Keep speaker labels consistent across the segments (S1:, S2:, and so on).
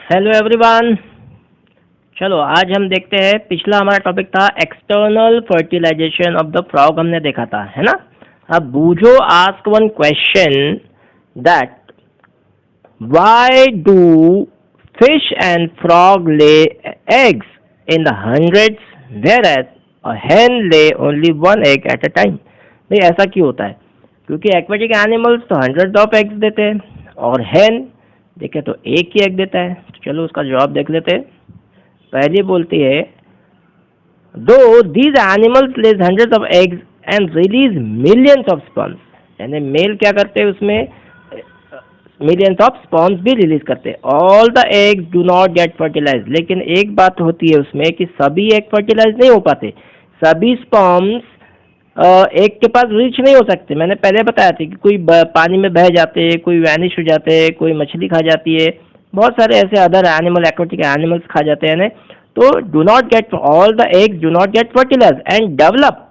S1: Hello everyone. चलो आज हम देखते हैं, पिछला हमारा टॉपिक था external fertilisation of the frog, हमने देखा था, है ना। अब बूझो ask one question that why do fish and frog lay eggs in the hundreds whereas a hen lay only one egg at a time। भाई ऐसा क्यों होता है? क्योंकि एक्वेटिक एनिमल्स तो हंड्रेड ऑफ एग्स देते हैं और hen देखे तो एक ही एग देता है। तो चलो उसका जवाब देख लेते हैं। पहले बोलती है दो these animals lays hundred of eggs and release millions of sperms, यानी मेल क्या करते हैं उसमें मिलियंस ऑफ स्पर्म्स भी रिलीज करते हैं। All the eggs do not get fertilize, लेकिन एक बात होती है उसमें कि सभी एग फर्टिलाइज नहीं हो पाते, सभी स्पर्म्स एक के पास रीच नहीं हो सकते। मैंने पहले बताया था कि कोई पानी में बह जाते हैं, कोई वैनिश हो जाते हैं, कोई मछली खा जाती है, बहुत सारे ऐसे अदर एनिमल एक्वेटिक एनिमल्स खा जाते हैं। तो do not get all the eggs do not get fertilize and develop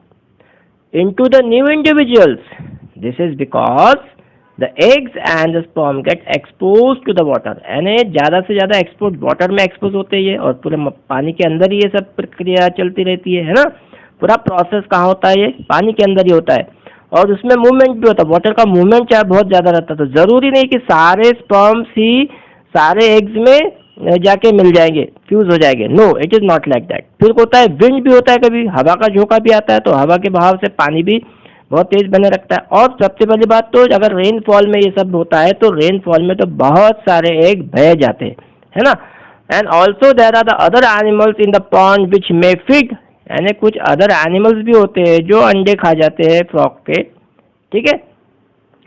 S1: into the new individuals. This is because the eggs and the sperm get exposed to the water, यानी ज़्यादा से ज़्यादा expose water में expose होते हैं और पूरे पानी के अंदर ही ये सब प्रक्रिया चलती रहती है ना। पूरा प्रोसेस कहाँ होता है? ये पानी के अंदर ही होता है और उसमें मूवमेंट भी होता है। वाटर का मूवमेंट चाहे बहुत ज़्यादा रहता है, तो ज़रूरी नहीं कि सारे स्पर्म्स ही सारे एग्स में जाके मिल जाएंगे, फ्यूज हो जाएंगे। No, it is not like that. फिर होता है विंड भी होता है, कभी हवा का झोंका भी आता है, तो हवा के बहाव से पानी भी बहुत तेज बने रखता है। और सबसे पहली बात तो अगर रेनफॉल में ये सब होता है तो रेनफॉल में तो बहुत सारे एग बह जाते हैं, है ना। And also there are the other animals in the pond which may feed, यानी कुछ अदर एनिमल्स भी होते हैं जो अंडे खा जाते हैं फ्रॉग के, ठीक है,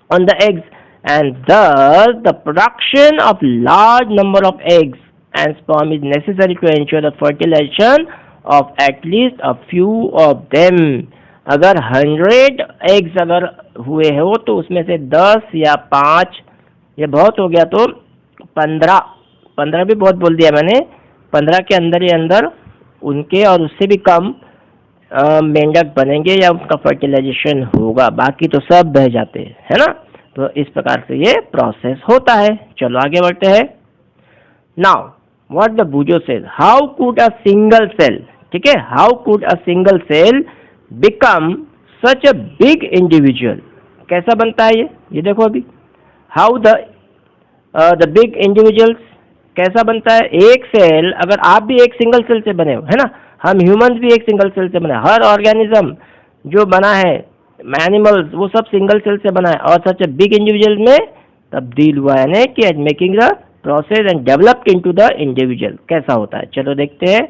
S1: on the eggs. And thus the production of large number of eggs and sperm is necessary to ensure the fertilization of at least a few of them। अगर 100 eggs अगर हुए हो तो उसमें से 10 या 5, ये बहुत हो गया, तो 15 भी बहुत बोल दिया मैंने, 15 के अंदर ही अंदर उनके और उससे भी कम मेंढक बनेंगे या उनका फर्टिलाइजेशन होगा, बाकी तो सब बह जाते हैं, है ना। तो इस प्रकार से ये प्रोसेस होता है। चलो आगे बढ़ते हैं। नाउ व्हाट द बूजो says, how could a single cell, ठीक है, how could a single cell become such a big individual. कैसा बनता है ये देखो अभी, हाउ द बिग इंडिविजुअल्स कैसा बनता है। एक सेल, अगर आप भी एक सिंगल सेल से बने हो, है ना, हम ह्यूमंस भी एक सिंगल सेल से बने, हर ऑर्गेनिज्म जो बना है एनिमल्स वो सब सिंगल सेल से बना है, और सच ए बिग इंडिविजुअल में तब्दील हुआ है कि making the process and developed into the individual. कैसा होता है चलो देखते हैं।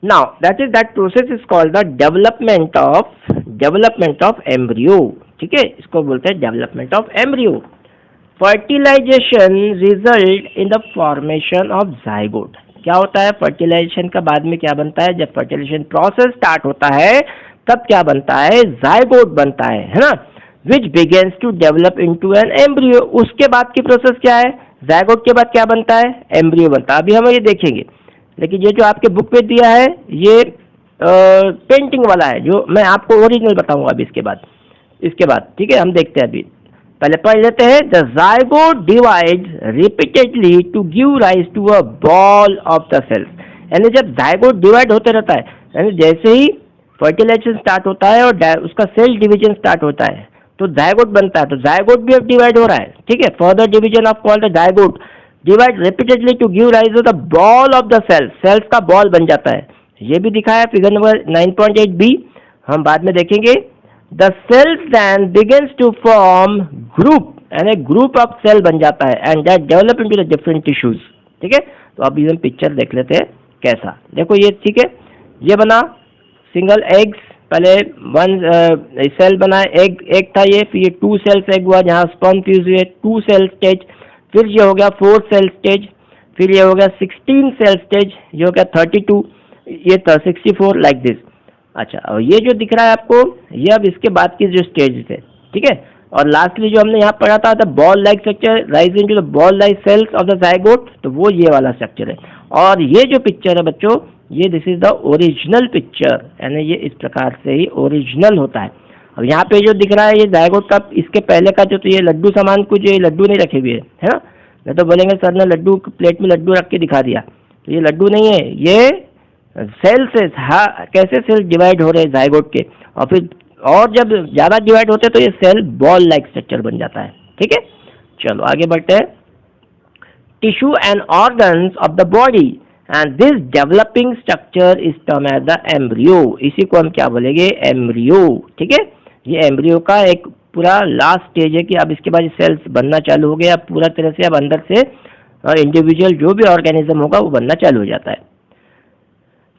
S1: Now that process is called the development of embryo, ठीक है, इसको बोलते हैं development of embryo. Fertilization result in the formation of zygote. क्या होता है फर्टिलाइजेशन का बाद में क्या बनता है? जब फर्टिलाइजेशन प्रोसेस स्टार्ट होता है तब क्या बनता है? जाइगोट बनता है ना, which begins to develop into an embryo. उसके बाद की प्रोसेस क्या है? जाइगोट के बाद क्या बनता है? एम्ब्रियो बनता है। अभी हम ये देखेंगे, लेकिन ये जो आपके बुक में दिया है ये पेंटिंग वाला है, जो मैं आपको ओरिजिनल बताऊंगा अभी इसके बाद, ठीक है। हम देखते हैं, अभी पहले पढ़ लेते हैं। The zygote divides repeatedly to give rise to a ball of the cells, यानी जब जाइगोट डिवाइड होते रहता है, यानी जैसे ही फर्टिलाइजेशन स्टार्ट होता है और उसका सेल डिवीजन स्टार्ट होता है तो जाइगोट बनता है। तो जाइगोट भी अब डिवाइड हो रहा है, ठीक है। Further division of called the zygote divide repeatedly to give rise to the ball of the cells का बॉल बन जाता है। ये भी दिखाया है फिगर नंबर 9.8b, हम बाद में देखेंगे। The cells then begins to form group, यानी ग्रुप ऑफ सेल बन जाता है and that develop into the different tissues, ठीक है। तो अभी हम पिक्चर देख लेते हैं कैसा। देखो ये, ठीक है, ये बना सिंगल एग्स, पहले वन सेल बना, एग था ये, फिर ये 2 सेल्स एग हुआ जहाँ स्पर्म फ्यूज हुए, 2 सेल स्टेज, फिर ये हो गया 4 सेल स्टेज, फिर ये हो गया 16 सेल स्टेज, ये हो गया 32, ये था 64, लाइक दिस। अच्छा, और ये जो दिख रहा है आपको ये अब इसके बाद की जो स्टेज है, ठीक है। और लास्टली जो हमने यहाँ पढ़ा था the ball like structure rise into the ball like cells of the zygote, तो वो ये वाला स्ट्रक्चर है। और ये जो पिक्चर है बच्चों, ये this is the original picture, यानी ये इस प्रकार से ही ओरिजिनल होता है। अब यहाँ पे जो दिख रहा है ये जाइगोट का, इसके पहले का जो, तो ये लड्डू सामान कुछ, ये लड्डू नहीं रखे हुए है ना, नहीं तो बोलेंगे सर ने लड्डू प्लेट में लड्डू रख के दिखा दिया, तो ये लड्डू नहीं है, ये सेल से कैसे सेल डिवाइड हो रहे हैं जाइगोट के, और फिर और जब ज़्यादा डिवाइड होते हैं तो ये सेल बॉल लाइक स्ट्रक्चर बन जाता है। ठीक है, चलो आगे बढ़ते हैं। Tissue and organs of the body and this developing structure is term as the embryo. इसी को हम क्या बोलेंगे, एम्ब्रियो। ठीक है, ये एम्ब्रियो का एक पूरा लास्ट स्टेज है कि अब इसके बाद सेल्स बनना चालू हो गया पूरा तरह से, अब अंदर से इंडिविजुअल जो भी ऑर्गेनिज्म होगा वो बनना चालू हो जाता है।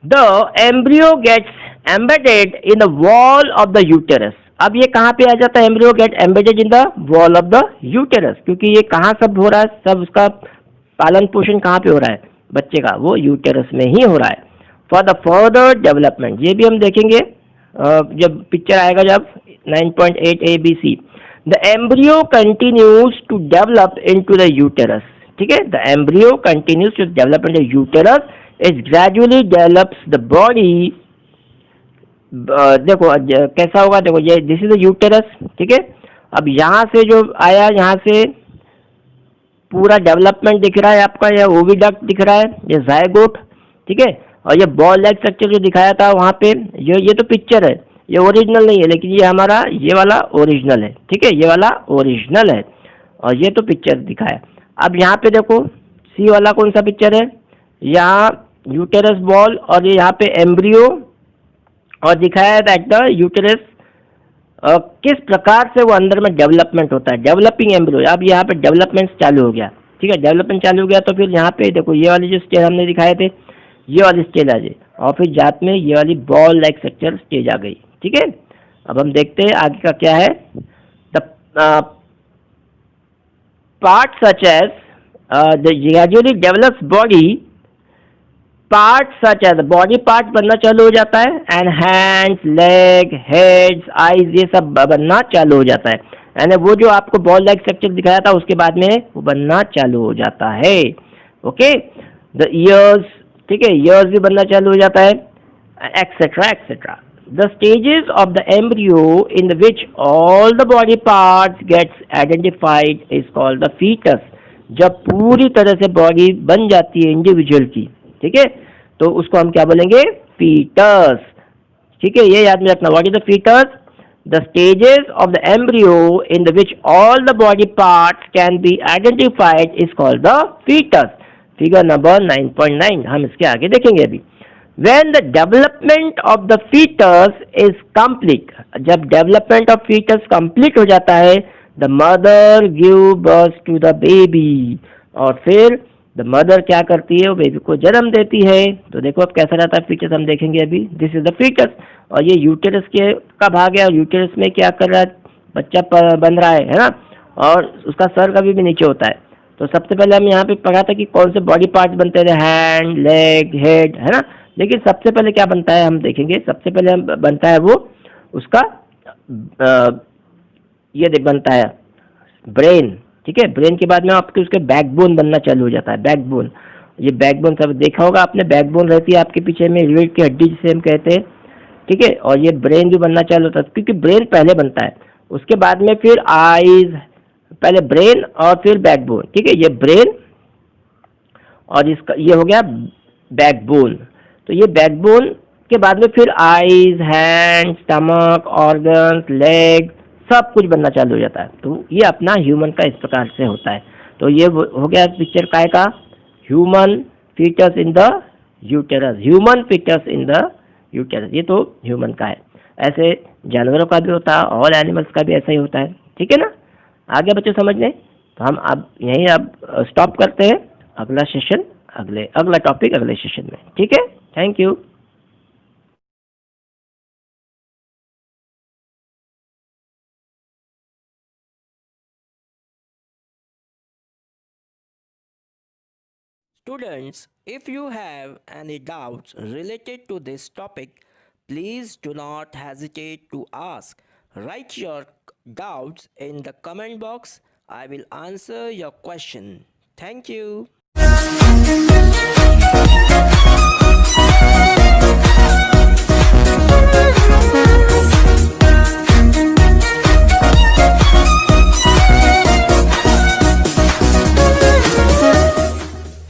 S1: The embryo gets embedded in the wall of the uterus. अब ये कहाँ पे आ जाता है, embryo get embedded in the wall of the uterus, क्योंकि ये कहाँ सब हो रहा है, सब उसका पालन पोषण कहाँ पे हो रहा है बच्चे का, वो यूटेरस में ही हो रहा है। फॉर द फर्दर डेवलपमेंट, ये भी हम देखेंगे जब पिक्चर आएगा, जब 9.8 ABC, the embryo continues to develop into the uterus. ठीक है, the embryo continues to develop in the uterus, it gradually develops the body. देखो कैसा होगा, देखो ये दिस इज द यूटेरस। ठीक है, अब यहाँ से जो आया, यहाँ से पूरा डेवलपमेंट दिख रहा है आपका, यह ओविडक्ट दिख रहा है, ये जायगोट। ठीक है, और ये बॉल लाइक स्ट्रक्चर जो दिखाया था वहाँ पे, ये तो पिक्चर है, ये ओरिजिनल नहीं है, लेकिन ये हमारा ये वाला ओरिजिनल है। ठीक है, ये वाला ओरिजिनल है और ये तो पिक्चर दिखाया। अब यहाँ पे देखो सी वाला कौन सा पिक्चर है, यहाँ यूटेरस बॉल और ये यहाँ पे एम्ब्रियो, और दिखाया है दैट द यूटेरस किस प्रकार से वो अंदर में डेवलपमेंट होता है, डेवलपिंग एम्ब्रियो। अब यहाँ पे डेवलपमेंट चालू हो गया। ठीक है, डेवलपमेंट चालू हो गया तो फिर यहाँ पे देखो ये वाली जो स्टेज हमने दिखाए थे, ये वाली स्टेज आ गई, और फिर जात में ये वाली बॉल लाइक स्ट्रक्चर स्टेज आ गई। ठीक है, अब हम देखते हैं आगे का क्या है। The part such as the gradually develops body, part such as body part बनना चालू हो जाता है, and hands, leg, heads, eyes, ये सब बनना चालू हो जाता है। यानी वो जो आपको बॉल लाइक स्ट्रक्चर दिखाया था उसके बाद में वो बनना चालू हो जाता है। ओके, द ईयर्स, ठीक है, ईयर्स भी बनना चालू हो जाता है, etcetera etcetera. The stages of the embryo in the which all the body parts gets identified is called the foetus. जब पूरी तरह से बॉडी बन जाती है इंडिविजुअल की, ठीक है, तो उसको हम क्या बोलेंगे, फीटस। ठीक है, ये याद में रखना, what is the foetus, the stages of the embryo in the which all the body parts can be identified is called the foetus. Figure number 9.9 हम इसके आगे देखेंगे अभी। When the development of the fetus is complete, जब development of fetus complete हो जाता है, the mother give birth to the baby, और फिर the mother क्या करती है, वो बेबी को जन्म देती है। तो देखो अब कैसा रहता है fetus, हम देखेंगे अभी। This is the fetus, और ये यूटेरस के का भाग है, और यूटेरस में क्या कर रहा है, बच्चा बन रहा है ना, और उसका सर कभी भी नीचे होता है। तो सबसे पहले हम यहाँ पे पढ़ा था कि कौन से बॉडी पार्ट्स बनते हैं, हैंड, लेग, हेड, है ना, लेकिन सबसे पहले क्या बनता है हम देखेंगे। सबसे पहले बनता है वो उसका ये बनता है ब्रेन। ठीक है, ब्रेन के बाद में आपके उसके बैकबोन बनना चालू हो जाता है, बैकबोन। ये बैकबोन सब देखा होगा आपने, बैकबोन रहती है आपके पीछे में, रीढ़ की हड्डी जिसे हम कहते हैं। ठीक है, और ये ब्रेन भी बनना चालू होता है, क्योंकि ब्रेन पहले बनता है, उसके बाद में फिर आईज, पहले ब्रेन और फिर बैकबोन। ठीक है, ये ब्रेन और इसका ये हो गया बैकबोन। तो ये बैकबोन के बाद में फिर eyes, hand, stomach, organs, leg, सब कुछ बनना चालू हो जाता है। तो ये अपना ह्यूमन का इस प्रकार से होता है। तो ये हो गया पिक्चर काय का, human foetus in the uterus, human foetus in the uterus, ये तो ह्यूमन का है। ऐसे जानवरों का भी होता है, ऑल एनिमल्स का भी ऐसा ही होता है। ठीक है ना, आगे बच्चे समझने, तो हम अब यहीं अब स्टॉप करते हैं, अगला सेशन अगला टॉपिक अगले सेशन में। ठीक है, thank you. Students, if you have any doubts related to this topic, please do not hesitate to ask. Write your doubts in the comment box. I will answer your question. Thank you.